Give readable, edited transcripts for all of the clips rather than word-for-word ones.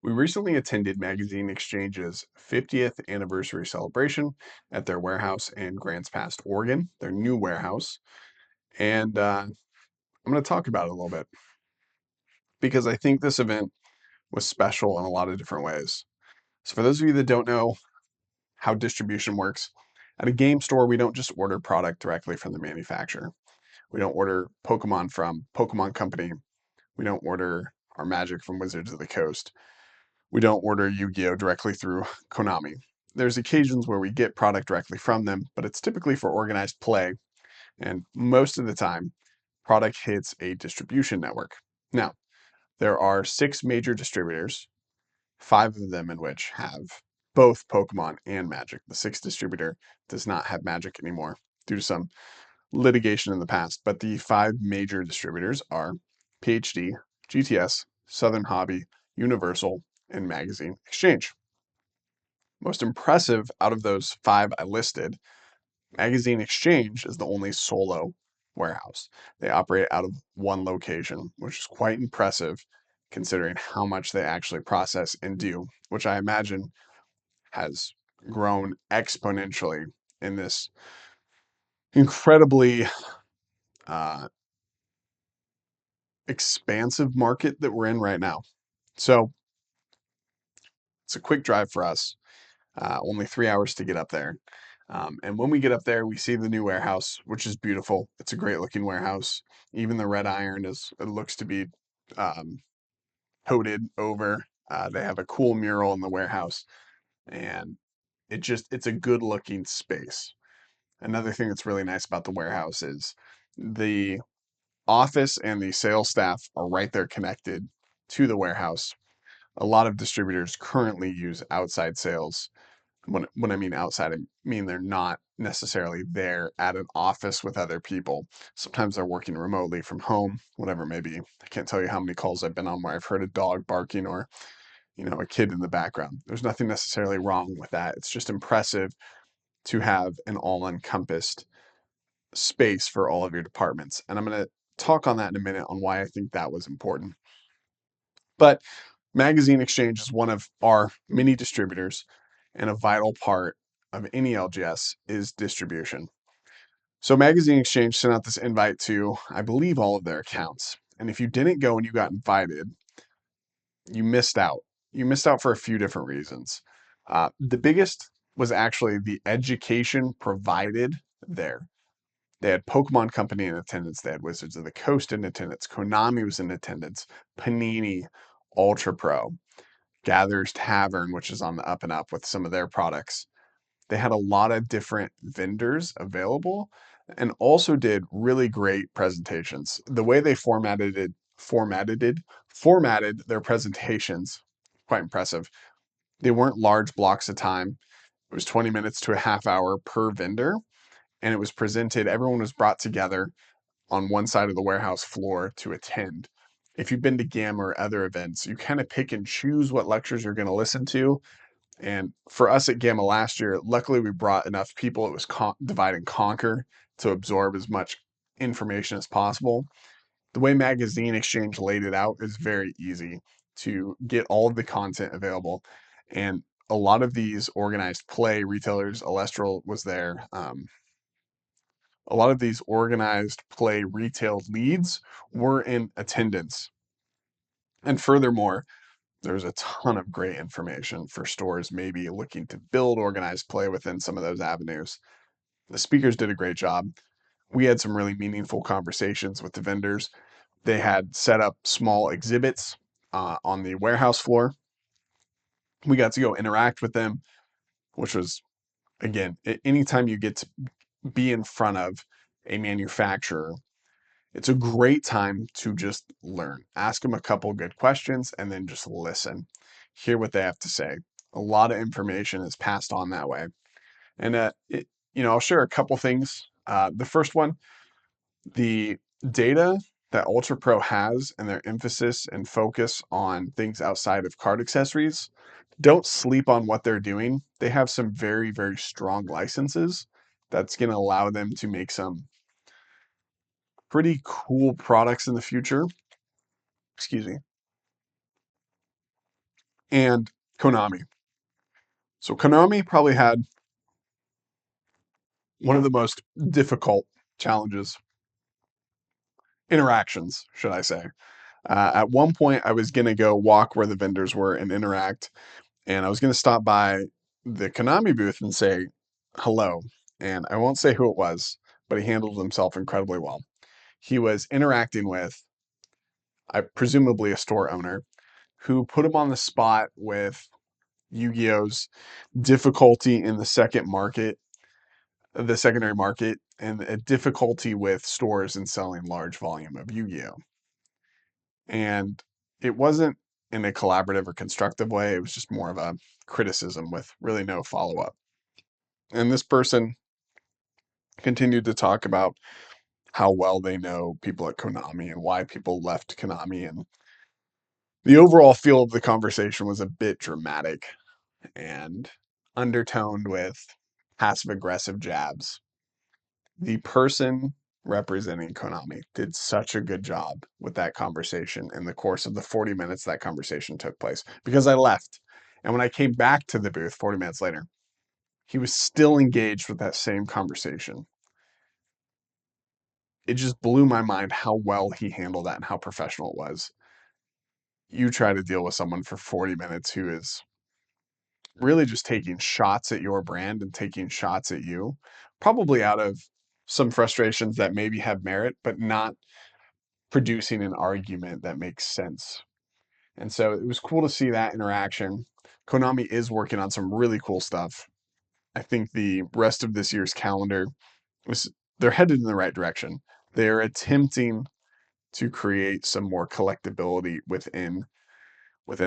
We recently attended Magazine Exchange's 50th anniversary celebration at their warehouse in Grants Pass, Oregon, their new warehouse. And I'm going to talk about it a little bit because I think this event was special in a lot of different ways. So, for those of you that don't know how distribution works, at a game store, we don't just order product directly from the manufacturer. We don't order Pokemon from Pokemon Company. We don't order our Magic from Wizards of the Coast. We don't order Yu-Gi-Oh directly through Konami. There's occasions where we get product directly from them, but it's typically for organized play, and most of the time, product hits a distribution network. Now, there are six major distributors, five of them in which have both Pokemon and Magic. The sixth distributor does not have Magic anymore due to some litigation in the past, but the five major distributors are PhD, GTS, Southern Hobby, Universal, and Magazine Exchange. Most impressive out of those five I listed, Magazine Exchange is the only solo warehouse. They operate out of one location, which is quite impressive considering how much they actually process and do, which I imagine has grown exponentially in this incredibly uh, expansive market that we're in right now. So it's a quick drive for us, only 3 hours to get up there. And when we get up there, we see the new warehouse, which is beautiful. It's a great looking warehouse. Even the red iron it looks to be um, coated over. They have a cool mural in the warehouse, and it's a good looking space. Another thing that's really nice about the warehouse is the office and the sales staff are right there connected to the warehouse. A lot of distributors currently use outside sales. When I mean outside, I mean they're not necessarily there at an office with other people. Sometimes they're working remotely from home, whatever it may be. I can't tell you how many calls I've been on where I've heard a dog barking or, a kid in the background. There's nothing necessarily wrong with that. It's just impressive to have an all-encompassed space for all of your departments. And I'm going to talk on that in a minute on why I think that was important. But Magazine Exchange is one of our many distributors, and a vital part of any LGS is distribution. So Magazine Exchange sent out this invite to, I believe, all of their accounts. And if you didn't go and you got invited, you missed out. You missed out for a few different reasons. The biggest was actually the education provided there. They had Pokemon Company in attendance. They had Wizards of the Coast in attendance. Konami was in attendance. Panini, Ultra Pro, Gather's Tavern, which is on the up and up with some of their products. They had a lot of different vendors available and also did really great presentations. The way they formatted their presentations, quite impressive. They weren't large blocks of time. It was 20 minutes to a half hour per vendor, and it was presented. Everyone was brought together on one side of the warehouse floor to attend. If you've been to GAMA or other events, you kind of pick and choose what lectures you're going to listen to. And for us at GAMA last year, luckily we brought enough people. It was divide and conquer to absorb as much information as possible. The way Magazine Exchange laid it out is very easy to get all of the content available. And a lot of these organized play retailers, Alestral was there. A lot of these organized play retail leads were in attendance. And furthermore, there's a ton of great information for stores maybe looking to build organized play within some of those avenues. The speakers did a great job. We had some really meaningful conversations with the vendors. They had set up small exhibits on the warehouse floor. We got to go interact with them, which was, again, anytime you get to be in front of a manufacturer, it's a great time to just learn. Ask them a couple good questions and then just listen. Hear what they have to say. A lot of information is passed on that way. And I'll share a couple things. The first one, the data that Ultra Pro has and their emphasis and focus on things outside of card accessories, don't sleep on what they're doing. They have some very, very strong licenses that's going to allow them to make some pretty cool products in the future. Excuse me. and Konami. So Konami probably had one of the most difficult challenges, interactions, should I say. At one point, I was going to go walk where the vendors were and interact, and I was going to stop by the Konami booth and say hello. And I won't say who it was, but he handled himself incredibly well. He was interacting with, presumably, a store owner who put him on the spot with Yu-Gi-Oh's difficulty in the secondary market, and a difficulty with stores in selling large volume of Yu-Gi-Oh. And it wasn't in a collaborative or constructive way. It was just more of a criticism with really no follow-up. And this person continued to talk about how well they know people at Konami and why people left Konami. And the overall feel of the conversation was a bit dramatic and undertoned with passive aggressive jabs. The person representing Konami did such a good job with that conversation in the course of the 40 minutes that conversation took place, because I left. And when I came back to the booth 40 minutes later, he was still engaged with that same conversation. It just blew my mind how well he handled that and how professional it was. You try to deal with someone for 40 minutes who is really just taking shots at your brand and taking shots at you, probably out of some frustrations that maybe have merit, but not producing an argument that makes sense. And so it was cool to see that interaction. Konami is working on some really cool stuff. I think the rest of this year's calendar was they're headed in the right direction. They're attempting to create some more collectability within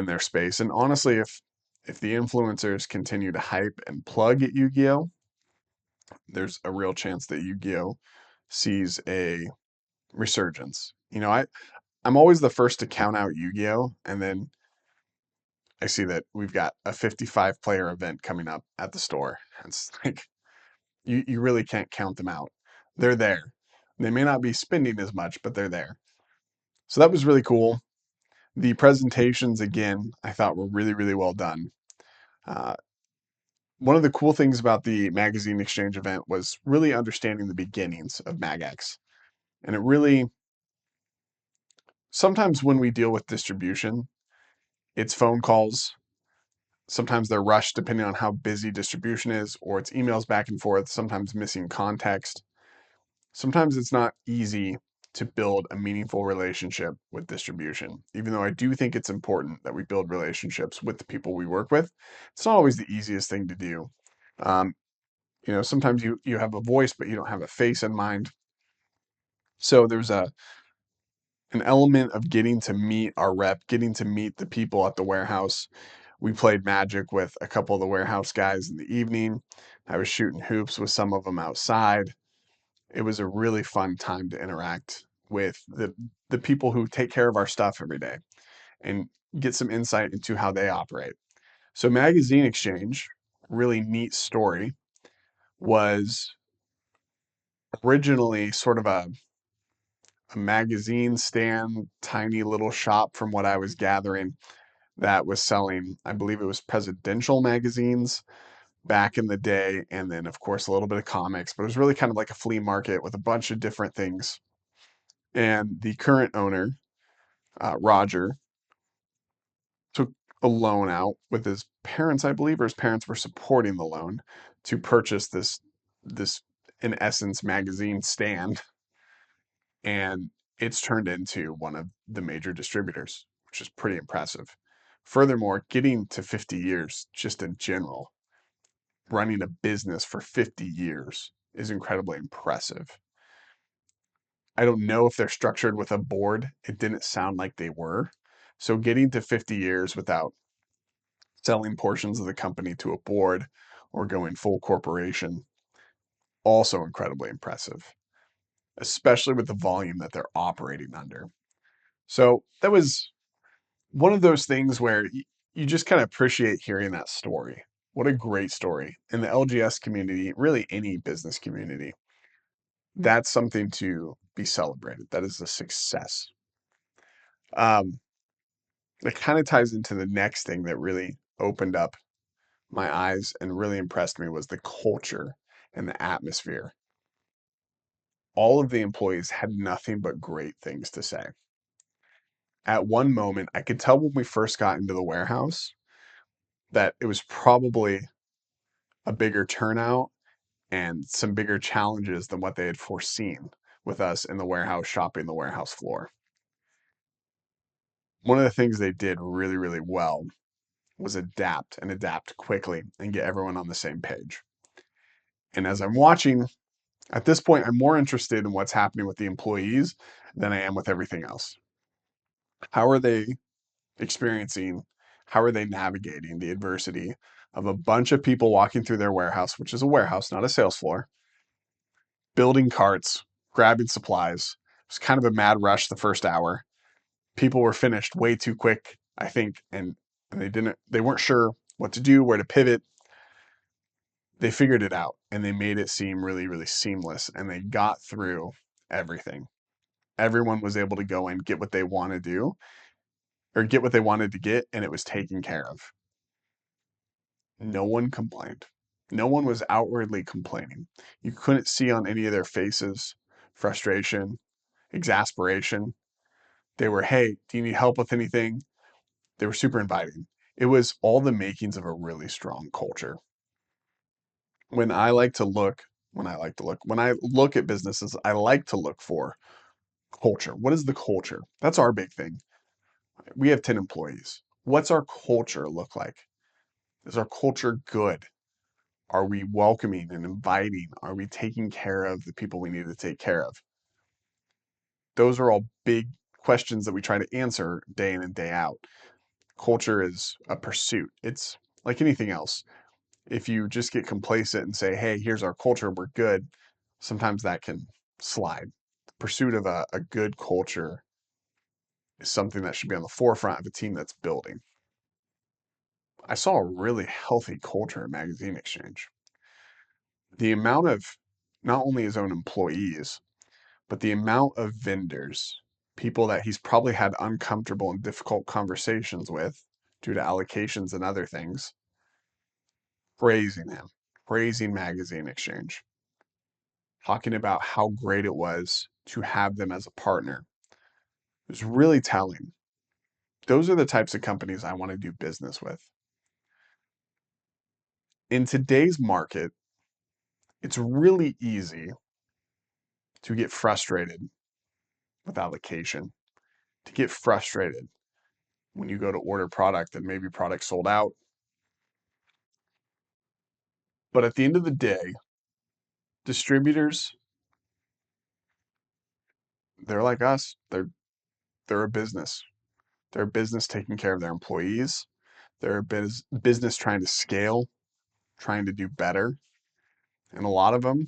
their space. And honestly, if the influencers continue to hype and plug at Yu-Gi-Oh, there's a real chance that Yu-Gi-Oh sees a resurgence. I'm always the first to count out Yu-Gi-Oh, and then I see that we've got a 55 player event coming up at the store. It's like you really can't count them out. They're there. They may not be spending as much, but they're there. So that was really cool. The presentations, again, I thought were really, really well done. Uh, One of the cool things about the magazine exchange event was really understanding the beginnings of MagX. And it really, sometimes when we deal with distribution, it's phone calls. Sometimes they're rushed depending on how busy distribution is, or it's emails back and forth, sometimes missing context. Sometimes it's not easy to build a meaningful relationship with distribution. Even though I do think it's important that we build relationships with the people we work with, it's not always the easiest thing to do. Um, sometimes you have a voice, but you don't have a face in mind. So there's an element of getting to meet our rep, getting to meet the people at the warehouse. We played Magic with a couple of the warehouse guys in the evening. I was shooting hoops with some of them outside. It was a really fun time to interact with the people who take care of our stuff every day and get some insight into how they operate. So Magazine Exchange, really neat story, was originally sort of a magazine stand, tiny little shop from what I was gathering that was selling, I believe it was presidential magazines back in the day, and then of course a little bit of comics, but it was really kind of like a flea market with a bunch of different things. And the current owner, Roger, took a loan out with his parents, I believe, or his parents were supporting the loan to purchase this in essence magazine stand, and it's turned into one of the major distributors, which is pretty impressive. Furthermore, getting to 50 years just in general, running a business for 50 years is incredibly impressive. I don't know if they're structured with a board. It didn't sound like they were. So getting to 50 years without selling portions of the company to a board or going full corporation, also incredibly impressive, especially with the volume that they're operating under. So that was one of those things where you just kind of appreciate hearing that story. What a great story. In the LGS community, really any business community, that's something to be celebrated. That is a success. Um, It kind of ties into the next thing that really opened up my eyes and really impressed me was the culture and the atmosphere. All of the employees had nothing but great things to say. At one moment, I could tell when we first got into the warehouse that it was probably a bigger turnout and some bigger challenges than what they had foreseen with us in the warehouse shopping the warehouse floor. One of the things they did really, really well was adapt quickly and get everyone on the same page. And as I'm watching, at this point, I'm more interested in what's happening with the employees than I am with everything else. How are they experiencing, how are they navigating the adversity of a bunch of people walking through their warehouse, which is a warehouse, not a sales floor, building carts, grabbing supplies. It was kind of a mad rush the first hour. People were finished way too quick, I think, and they weren't sure what to do, where to pivot. They figured it out and they made it seem really, really seamless and they got through everything. Everyone was able to go and get what they want to do or get what they wanted to get, and it was taken care of. No one complained. No one was outwardly complaining. You couldn't see on any of their faces frustration, exasperation. They were, hey, do you need help with anything? They were super inviting. It was all the makings of a really strong culture. When I like to look, when I look at businesses, I like to look for culture. What is the culture? That's our big thing. We have 10 employees. What's our culture look like? Is our culture good? Are we welcoming and inviting? Are we taking care of the people we need to take care of? Those are all big questions that we try to answer day in and day out. Culture is a pursuit. It's like anything else. If you just get complacent and say, hey, here's our culture, we're good, sometimes that can slide. The pursuit of a good culture is something that should be on the forefront of a team that's building. I saw a really healthy culture at Magazine Exchange. The amount of not only his own employees, but the amount of vendors, people that he's probably had uncomfortable and difficult conversations with due to allocations and other things, praising him, praising Magazine Exchange, talking about how great it was to have them as a partner. It was really telling. Those are the types of companies I want to do business with. In today's market, it's really easy to get frustrated with allocation, to get frustrated when you go to order product and maybe product sold out. But at the end of the day, distributors, they're like us. They're a business. They're a business taking care of their employees. They're a business trying to scale, trying to do better. And a lot of them,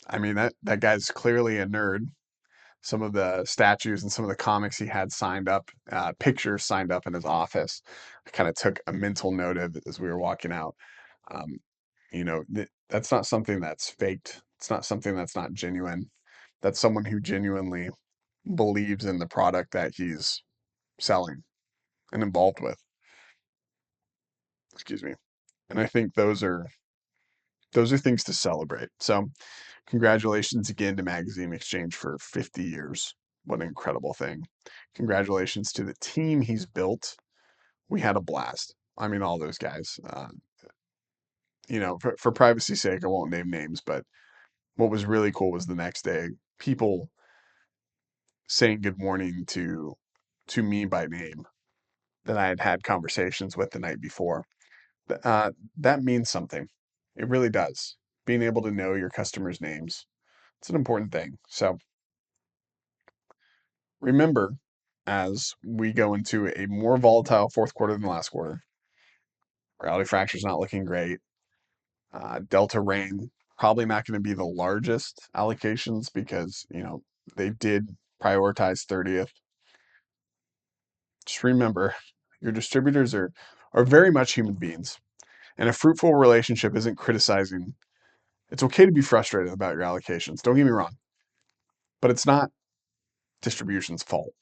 I mean, that guy's clearly a nerd. Some of the statues and some of the comics he had signed up, pictures signed up in his office. I kind of took a mental note of it as we were walking out. Um, that's not something that's faked. It's not something that's not genuine. That's someone who genuinely believes in the product that he's selling and involved with. Excuse me. And I think those are things to celebrate. So, congratulations again to Magazine Exchange for 50 years. What an incredible thing. Congratulations to the team he's built. We had a blast. I mean, all those guys. For privacy's sake, I won't name names, but what was really cool was the next day, people saying good morning to me by name that I had had conversations with the night before. That means something. It really does. Being able to know your customers' names, it's an important thing. So remember, as we go into a more volatile fourth quarter than the last quarter, reality fracture's not looking great. Delta Rain probably not going to be the largest allocations because they did prioritize 30th. Just remember, your distributors are very much human beings, and a fruitful relationship isn't criticizing. It's okay to be frustrated about your allocations. Don't get me wrong, but it's not distribution's fault.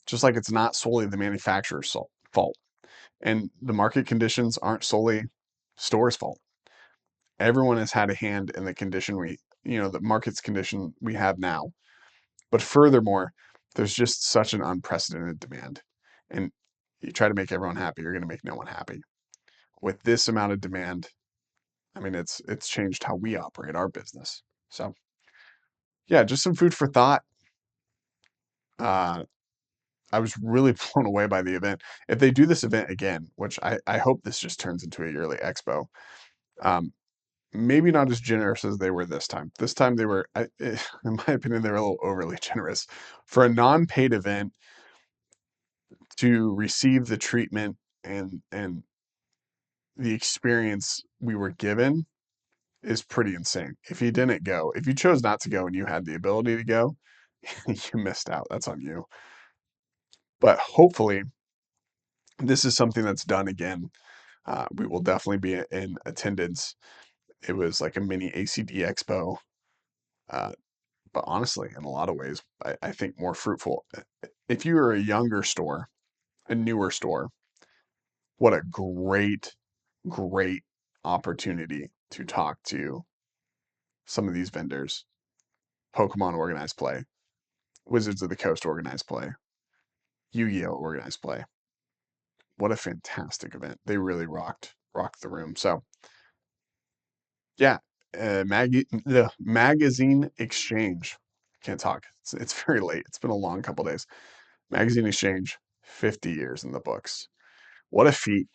just like it's not solely the manufacturer's fault. And the market conditions aren't solely store's fault. Everyone has had a hand in the condition the market's condition we have now. But furthermore, there's just such an unprecedented demand. And you try to make everyone happy, you're going to make no one happy. With this amount of demand, I mean, it's changed how we operate our business. So yeah, just some food for thought. Uh, I was really blown away by the event. If they do this event again, which I hope this just turns into a yearly expo, um, maybe not as generous as they were this time. This time they were, in my opinion, they were a little overly generous. For a non-paid event to receive the treatment and the experience we were given is pretty insane. If you didn't go, if you chose not to go and you had the ability to go, you missed out. That's on you. But hopefully, this is something that's done again. We will definitely be in attendance. It was like a mini ACD Expo, uh, but honestly, in a lot of ways, I think more fruitful. If you are a younger store, a newer store, what a great opportunity to talk to some of these vendors. Pokemon organized play, Wizards of the Coast organized play, Yu-Gi-Oh organized play. What a fantastic event. They really rocked the room. So yeah, the magazine exchange. Can't talk. It's very late. It's been a long couple days. Magazine exchange, 50 years in the books. What a feat.